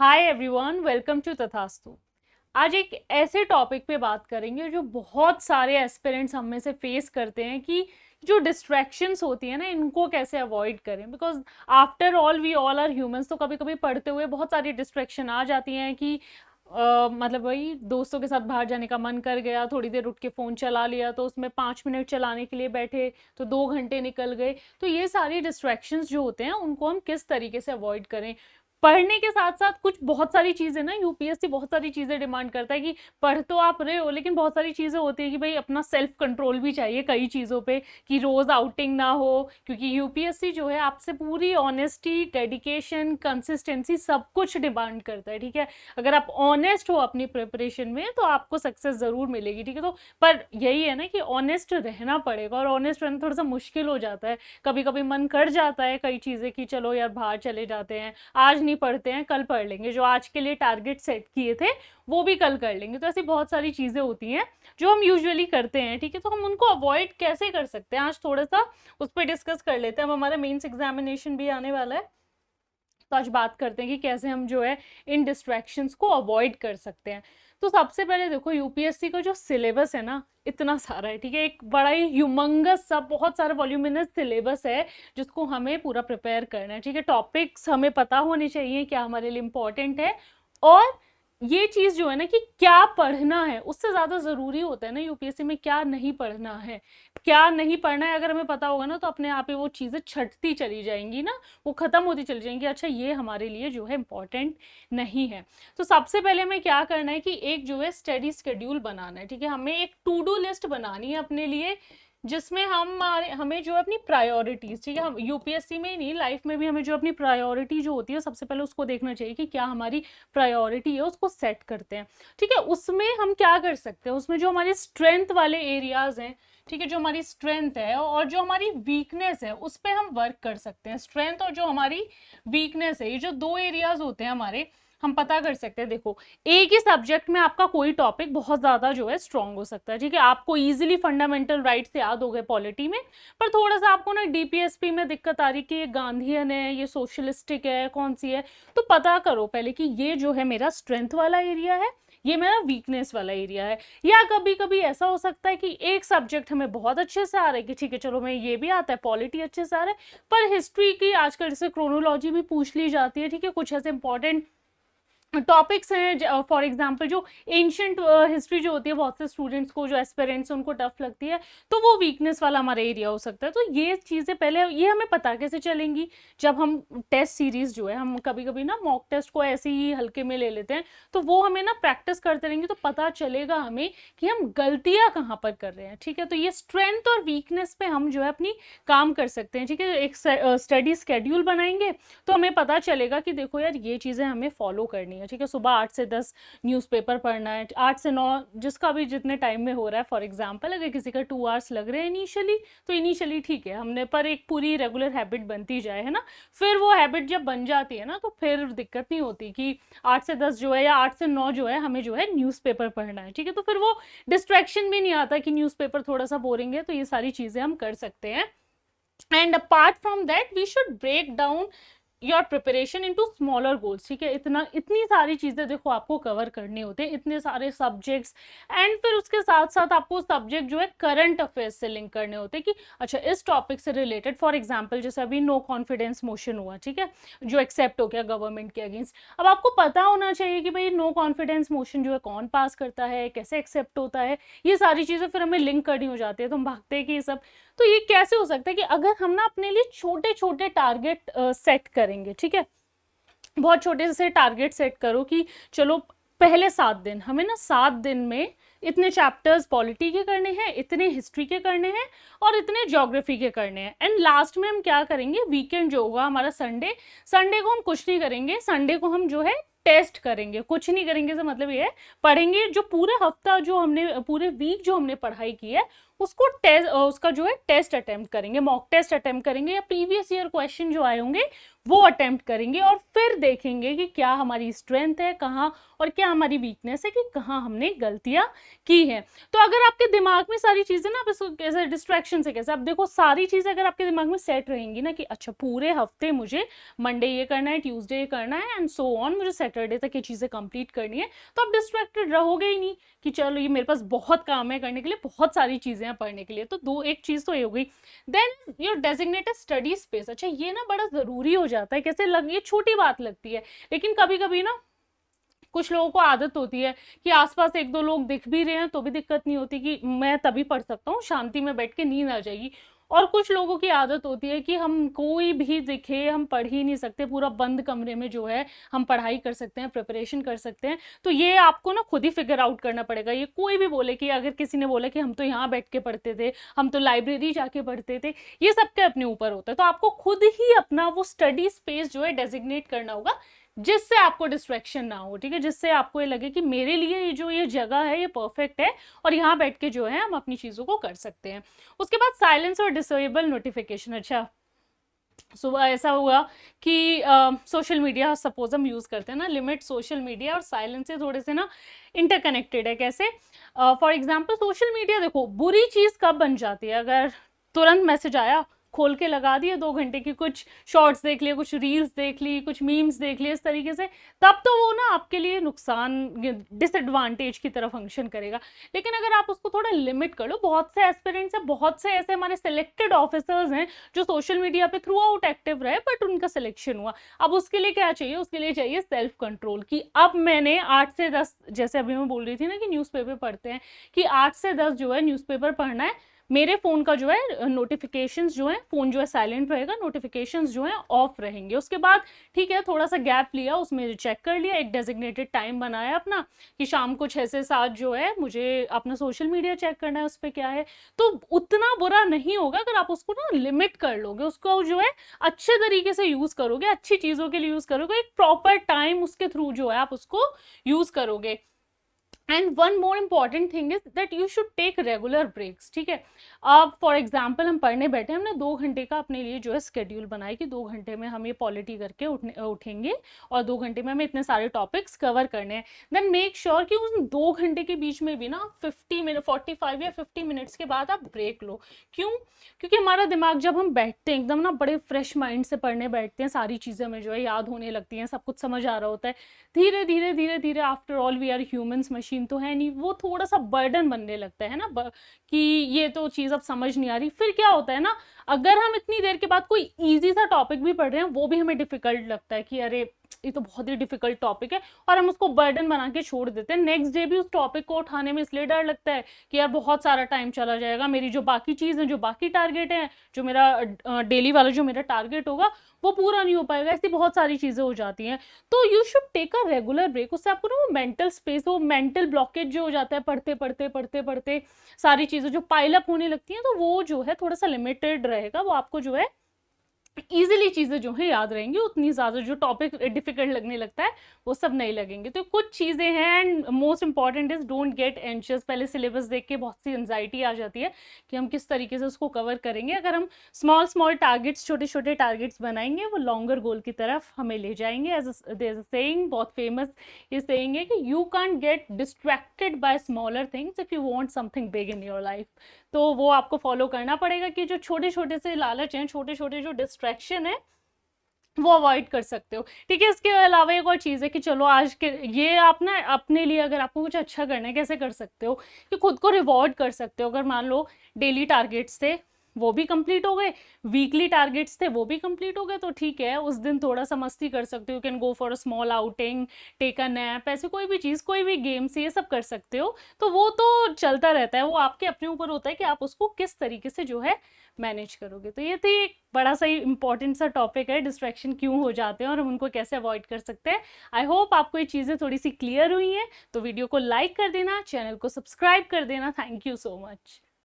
Hi everyone, welcome to तथास्तु। आज एक ऐसे टॉपिक पे बात करेंगे जो बहुत सारे एस्पिरेंट्स हम में से फेस करते हैं कि जो डिस्ट्रैक्शंस होती है ना, इनको कैसे अवॉइड करें। Because after all we all are humans. तो कभी कभी पढ़ते हुए बहुत सारी डिस्ट्रैक्शन आ जाती हैं कि मतलब वही दोस्तों के साथ बाहर जाने का मन कर गया, थोड़ी देर उठ के फ़ोन चला लिया, तो उसमें 5 मिनट चलाने के लिए बैठे तो 2 घंटे निकल गए। तो ये सारी डिस्ट्रैक्शंस जो होते हैं उनको हम किस तरीके से अवॉइड करें। पढ़ने के साथ साथ कुछ बहुत सारी चीज़ें ना, यूपीएससी बहुत सारी चीज़ें डिमांड करता है कि पढ़ तो आप रहे हो, लेकिन बहुत सारी चीज़ें होती है कि भाई अपना सेल्फ कंट्रोल भी चाहिए कई चीज़ों पे, कि रोज़ आउटिंग ना हो। क्योंकि यूपीएससी जो है आपसे पूरी ऑनेस्टी, डेडिकेशन, कंसिस्टेंसी सब कुछ डिमांड करता है। ठीक है, अगर आप ऑनेस्ट हो अपनी प्रिपरेशन में तो आपको सक्सेस ज़रूर मिलेगी। ठीक है, तो पर यही है ना कि ऑनेस्ट रहना पड़ेगा, और ऑनेस्ट रहना थोड़ा सा मुश्किल हो जाता है। कभी कभी मन कर जाता है कई चीज़ें कि चलो यार बाहर चले जाते हैं, आज नहीं पढ़ते हैं, कल पढ़ लेंगे, जो आज के लिए टारगेट सेट किए थे वो भी कल कर लेंगे। तो ऐसी बहुत सारी चीज़ें होती हैं जो हम यूजुअली करते हैं। ठीक है, तो हम उनको अवॉइड कैसे कर सकते हैं, आज थोड़ा सा उस पर डिस्कस कर लेते हैं। अब हमारा मेंस एग्जामिनेशन भी आने वाला है, तो आज बात करते हैं कि कैसे हम जो है इन डिस्ट्रैक्शंस को अवॉइड कर सकते हैं। तो सबसे पहले देखो, यूपीएससी का जो सिलेबस है ना, इतना सारा है। ठीक है, एक बड़ा ही ह्यूमंगस सा, बहुत सारा वॉल्यूमिनस सिलेबस है जिसको हमें पूरा प्रिपेयर करना है। ठीक है, टॉपिक्स हमें पता होने चाहिए क्या हमारे लिए इम्पोर्टेंट है, और ये चीज़ जो है ना कि क्या पढ़ना है, उससे ज़्यादा ज़रूरी होता है ना यूपीएससी में क्या नहीं पढ़ना है। क्या नहीं पढ़ना है अगर हमें पता होगा ना, तो अपने आप ही वो चीज़ें छटती चली जाएंगी ना, वो ख़त्म होती चली जाएंगी। अच्छा, ये हमारे लिए जो है इम्पॉर्टेंट नहीं है। तो सबसे पहले हमें क्या करना है कि एक जो है स्टडी शेड्यूल बनाना है। ठीक है, हमें एक टू डू लिस्ट बनानी है अपने लिए, जिसमें हमें जो है अपनी प्रायोरिटीज, ठीक है, हम यूपीएससी में ही नहीं, लाइफ में भी हमें जो अपनी प्रायोरिटी जो होती है सबसे पहले उसको देखना चाहिए कि क्या हमारी प्रायोरिटी है, उसको सेट करते हैं। ठीक है, उसमें हम क्या कर सकते हैं, उसमें जो हमारी स्ट्रेंथ वाले एरियाज हैं, ठीक है, जो हमारी स्ट्रेंथ है और जो हमारी वीकनेस है उस पर हम वर्क कर सकते हैं। स्ट्रेंथ और जो हमारी वीकनेस है, ये जो दो एरियाज होते हैं हमारे, हम पता कर सकते हैं। देखो, एक ही सब्जेक्ट में आपका कोई टॉपिक बहुत ज्यादा जो है स्ट्रांग हो सकता है। ठीक है, आपको इजीली फंडामेंटल राइट्स याद हो गए पॉलिटी में, पर थोड़ा सा आपको ना डीपीएसपी में दिक्कत आ रही कि ये गांधीयन है, ये सोशलिस्टिक है, कौन सी है। तो पता करो पहले कि ये जो है मेरा स्ट्रेंथ वाला एरिया है, ये मेरा वीकनेस वाला एरिया है। या कभी कभी ऐसा हो सकता है कि एक सब्जेक्ट हमें बहुत अच्छे से आ रहा है कि ठीक है चलो मैं ये भी आता है, पॉलिटी अच्छे से आ रहा है, पर हिस्ट्री की आजकल जैसे क्रोनोलॉजी भी पूछ ली जाती है। ठीक है, कुछ ऐसे इंपॉर्टेंट टॉपिक्स हैं, फॉर एग्जांपल जो एंशंट हिस्ट्री जो होती है, बहुत से स्टूडेंट्स को, जो एस्पिरेंट्स उनको टफ लगती है, तो वो वीकनेस वाला हमारा एरिया हो सकता है। तो ये चीज़ें पहले, ये हमें पता कैसे चलेंगी, जब हम टेस्ट सीरीज जो है, हम कभी कभी ना मॉक टेस्ट को ऐसे ही हल्के में ले लेते हैं, तो वो हमें ना प्रैक्टिस करते रहेंगे तो पता चलेगा हमें कि हम गलतियां कहाँ पर कर रहे हैं। ठीक है, तो ये स्ट्रेंथ और वीकनेस पे हम जो है अपनी काम कर सकते हैं। ठीक है, एक स्टडी स्केड्यूल बनाएंगे तो हमें पता चलेगा कि देखो यार ये चीज़ें हमें फॉलो करनी है। ठीक है, सुबह 8 से 10 न्यूज़पेपर पढ़ना है, 8 से 9 जिसका भी जितने टाइम में हो रहा है। फॉर एग्जांपल अगर किसी का 2 आवर्स लग रहे हैं इनिशियली, तो इनिशियली ठीक है, हमने पर एक पूरी रेगुलर हैबिट बनती जाए, है ना। फिर वो हैबिट जब बन जाती है ना, तो फिर दिक्कत नहीं होती कि 8 से 10 जो है या 8 से 9 जो है हमें जो है न्यूज़पेपर पढ़ना है। ठीक है, तो फिर वो डिस्ट्रैक्शन भी नहीं आता कि न्यूज़पेपर थोड़ा सा बोरिंग है। तो ये सारी चीज़ें हम कर सकते हैं। And apart from that we should break down your preparation into smaller goals. ठीक है, इतनी सारी चीज़ें देखो आपको कवर करने होते हैं, इतने सारे सब्जेक्ट्स, एंड फिर उसके साथ साथ आपको सब्जेक्ट जो है करंट अफेयर्स से लिंक करने होते हैं कि अच्छा इस टॉपिक से रिलेटेड। फॉर एग्जांपल जैसे अभी नो कॉन्फिडेंस मोशन हुआ, ठीक है, जो एक्सेप्ट हो गया गवर्नमेंट के अगेंस्ट। अब आपको पता होना चाहिए कि भाई नो कॉन्फिडेंस मोशन जो है कौन पास करता है, कैसे एक्सेप्ट होता है, ये सारी चीज़ें फिर हमें लिंक करनी हो जाती है, तो हम भागते हैं कि ये सब। तो ये कैसे हो सकता है कि अगर हम ना अपने लिए छोटे छोटे टारगेट सेट करेंगे। ठीक है, बहुत छोटे से टारगेट सेट करो कि चलो पहले 7 दिन हमें ना 7 दिन में इतने चैप्टर्स पॉलिटी के करने हैं, इतने हिस्ट्री के करने हैं, और इतने ज्योग्राफी के करने हैं। एंड लास्ट में हम क्या करेंगे, वीकेंड जो होगा हमारा संडे, संडे को हम कुछ नहीं करेंगे, संडे को हम जो है टेस्ट करेंगे। कुछ नहीं करेंगे से मतलब ये है, पढ़ेंगे जो पूरे हफ्ता जो हमने, पूरे वीक जो हमने पढ़ाई की है उसको उसका जो है टेस्ट अटेम्प्ट करेंगे, मॉक टेस्ट अटेम्प्ट करेंगे, या प्रीवियस ईयर क्वेश्चन जो आए होंगे वो अटेम्प्ट करेंगे, और फिर देखेंगे कि क्या हमारी स्ट्रेंथ है कहाँ, और क्या हमारी वीकनेस है कि कहाँ हमने गलतियां की हैं। तो अगर आपके दिमाग में सारी चीज़ें ना, आप इसको कैसे डिस्ट्रैक्शन से कैसे, आप देखो सारी चीज़ें अगर आपके दिमाग में सेट रहेंगी ना कि अच्छा पूरे हफ्ते मुझे मंडे ये करना है, ट्यूसडे ये करना है, एंड सो ऑन, मुझे सैटरडे तक ये चीज़ें कंप्लीट करनी है, तो आप डिस्ट्रैक्टेड रहोगे ही नहीं कि चलो ये मेरे पास बहुत काम है करने के लिए, बहुत सारी चीज़ें हैं पढ़ने के लिए। तो दो, एक चीज़ तो ये हो गई। Then your designated study space, अच्छा ये ना बड़ा ज़रूरी हो जाता है। कैसे ये छोटी बात लगती है, लेकिन कभी कभी ना कुछ लोगों को आदत होती है कि आसपास एक दो लोग दिख भी रहे हैं तो भी दिक्कत नहीं होती, कि मैं तभी पढ़ सकता हूँ, शांति में बैठ के नींद आ जाएगी। और कुछ लोगों की आदत होती है कि हम कोई भी दिखे हम पढ़ ही नहीं सकते, पूरा बंद कमरे में जो है हम पढ़ाई कर सकते हैं, प्रिपरेशन कर सकते हैं। तो ये आपको ना खुद ही फिगर आउट करना पड़ेगा। ये कोई भी बोले कि अगर किसी ने बोला कि हम तो यहाँ बैठ के पढ़ते थे, हम तो लाइब्रेरी जाके पढ़ते थे, ये सबके अपने ऊपर होता है। तो आपको खुद ही अपना वो स्टडी स्पेस जो है डेजिग्नेट करना होगा, जिससे आपको डिस्ट्रैक्शन ना हो, ठीक है, जिससे आपको ये लगे कि मेरे लिए ये जो ये जगह है ये परफेक्ट है, और यहाँ बैठ के जो है हम अपनी चीज़ों को कर सकते हैं। उसके बाद साइलेंस और डिसेबल नोटिफिकेशन। अच्छा सुबह ऐसा हुआ कि सोशल मीडिया सपोज हम यूज़ करते हैं ना, लिमिट सोशल मीडिया और साइलेंस से थोड़े से ना इंटरकनेक्टेड है। कैसे? फॉर एग्जाम्पल सोशल मीडिया देखो बुरी चीज़ कब बन जाती है, अगर तुरंत मैसेज आया खोल के लगा दिए 2 घंटे की, कुछ शॉर्ट्स देख लिए, कुछ रील्स देख ली, कुछ मीम्स देख लिए, इस तरीके से, तब तो वो ना आपके लिए नुकसान, डिसएडवांटेज की तरह फंक्शन करेगा। लेकिन अगर आप उसको थोड़ा लिमिट कर लो, बहुत से एस्पिरेंट्स हैं, बहुत से ऐसे हमारे सिलेक्टेड ऑफिसर्स हैं जो सोशल मीडिया पे थ्रू आउट एक्टिव रहे बट उनका सिलेक्शन हुआ। अब उसके लिए क्या चाहिए? उसके लिए चाहिए सेल्फ कंट्रोल, कि अब मैंने 8 से 10, जैसे अभी मैं बोल रही थी ना कि न्यूज़पेपर पढ़ते हैं, कि 8 से 10 जो है न्यूज़पेपर पढ़ना है। मेरे फ़ोन का जो है नोटिफिकेशंस जो है, फ़ोन जो है साइलेंट रहेगा, नोटिफिकेशंस जो है ऑफ रहेंगे। उसके बाद ठीक है थोड़ा सा गैप लिया, उसमें चेक कर लिया, एक डेजिग्नेटेड टाइम बनाया अपना कि शाम को 6 से 7 जो है मुझे अपना सोशल मीडिया चेक करना है, उस पर क्या है। तो उतना बुरा नहीं होगा अगर आप उसको ना लिमिट कर लोगे, उसको जो है अच्छे तरीके से यूज़ करोगे, अच्छी चीज़ों के लिए यूज़ करोगे, एक प्रॉपर टाइम उसके थ्रू जो है आप उसको यूज़ करोगे। And one more important thing is that you should take regular breaks, ठीक है। अब फॉर एग्जाम्पल हम पढ़ने बैठे, हमने 2 घंटे का अपने लिए जो है स्केड्यूल बनाया कि 2 घंटे में हम ये पॉलिटी करके उठेंगे और 2 घंटे में हमें इतने सारे टॉपिक्स कवर करने हैं। देन मेक श्योर कि उन 2 घंटे के बीच में भी ना 50 मिनट 45 या 50 मिनट्स के बाद आप ब्रेक लो। क्यों? क्योंकि हमारा दिमाग जब हम बैठते हैं एकदम ना बड़े फ्रेश माइंड से पढ़ने बैठते हैं, सारी चीज़ें हमें जो है याद होने लगती हैं, सब कुछ समझ आ रहा होता है, धीरे धीरे धीरे धीरे after all we are humans, machine तो है नहीं, वो थोड़ा सा बर्डन बनने लगता है ना कि ये तो चीज़ अब समझ नहीं आ रही। फिर क्या होता है ना, अगर हम इतनी देर के बाद कोई इजी सा टॉपिक भी पढ़ रहे हैं वो भी हमें डिफिकल्ट लगता है कि अरे ये तो बहुत ही डिफिकल्ट टॉपिक है, और हम उसको बर्डन बना के छोड़ देते हैं। नेक्स्ट डे भी उस टॉपिक को उठाने में इसलिए डर लगता है कि यार बहुत सारा टाइम चला जाएगा, मेरी जो बाकी चीज़ है, जो बाकी टारगेट है, जो मेरा डेली वाला जो मेरा टारगेट होगा वो पूरा नहीं हो पाएगा। ऐसी बहुत सारी चीज़ें हो जाती हैं। तो you should take a regular break, उससे आपको ना वो मेंटल स्पेस, वो मेंटल ब्लॉकेज जो हो जाता है पढ़ते पढ़ते पढ़ते पढ़ते, सारी चीज़ें जो पाइल अप होने लगती हैं, तो वो जो है थोड़ा सा लिमिटेड रहेगा, वो आपको जो है इजीली चीज़ें जो है याद रहेंगी, उतनी ज़्यादा जो टॉपिक डिफिकल्ट लगने लगता है वो सब नहीं लगेंगे। तो कुछ चीज़ें हैं, and most important is don't get anxious. पहले सिलेबस देख के बहुत सी एंजाइटी आ जाती है कि हम किस तरीके से उसको कवर करेंगे। अगर हम स्मॉल स्मॉल टारगेट्स, छोटे छोटे टारगेट्स बनाएंगे, वो लॉन्गर गोल की तरफ हमें ले जाएंगे। As there is a saying, बहुत फेमस ये सेइंग है कि you can't get distracted by smaller things if you want something big in your life. तो वो आपको फॉलो करना पड़ेगा कि जो छोटे छोटे से लालच हैं, छोटे छोटे जो डिस्ट्रैक्शन है, वो अवॉइड कर सकते हो, ठीक है। इसके अलावा एक और चीज़ है कि चलो आज के ये आप ना अपने लिए अगर आपको कुछ अच्छा करना है, कैसे कर सकते हो कि खुद को रिवॉर्ड कर सकते हो। अगर मान लो डेली टारगेट्स थे वो भी कंप्लीट हो गए, वीकली टारगेट्स थे वो भी कंप्लीट हो गए, तो ठीक है उस दिन थोड़ा सा मस्ती कर सकते हो, can go for a small outing, take a nap, ऐसे कोई भी चीज़, कोई भी गेम्स, ये सब कर सकते हो। तो वो तो चलता रहता है, वो आपके अपने ऊपर होता है कि आप उसको किस तरीके से जो है मैनेज करोगे। तो ये तो एक बड़ा सा इंपॉर्टेंट सा टॉपिक है, डिस्ट्रैक्शन क्यों हो जाते हैं और हम उनको कैसे अवॉइड कर सकते हैं। आई होप आपको ये चीज़ें थोड़ी सी क्लियर हुई हैं। तो वीडियो को लाइक कर देना, चैनल को सब्सक्राइब कर देना। Thank you so much.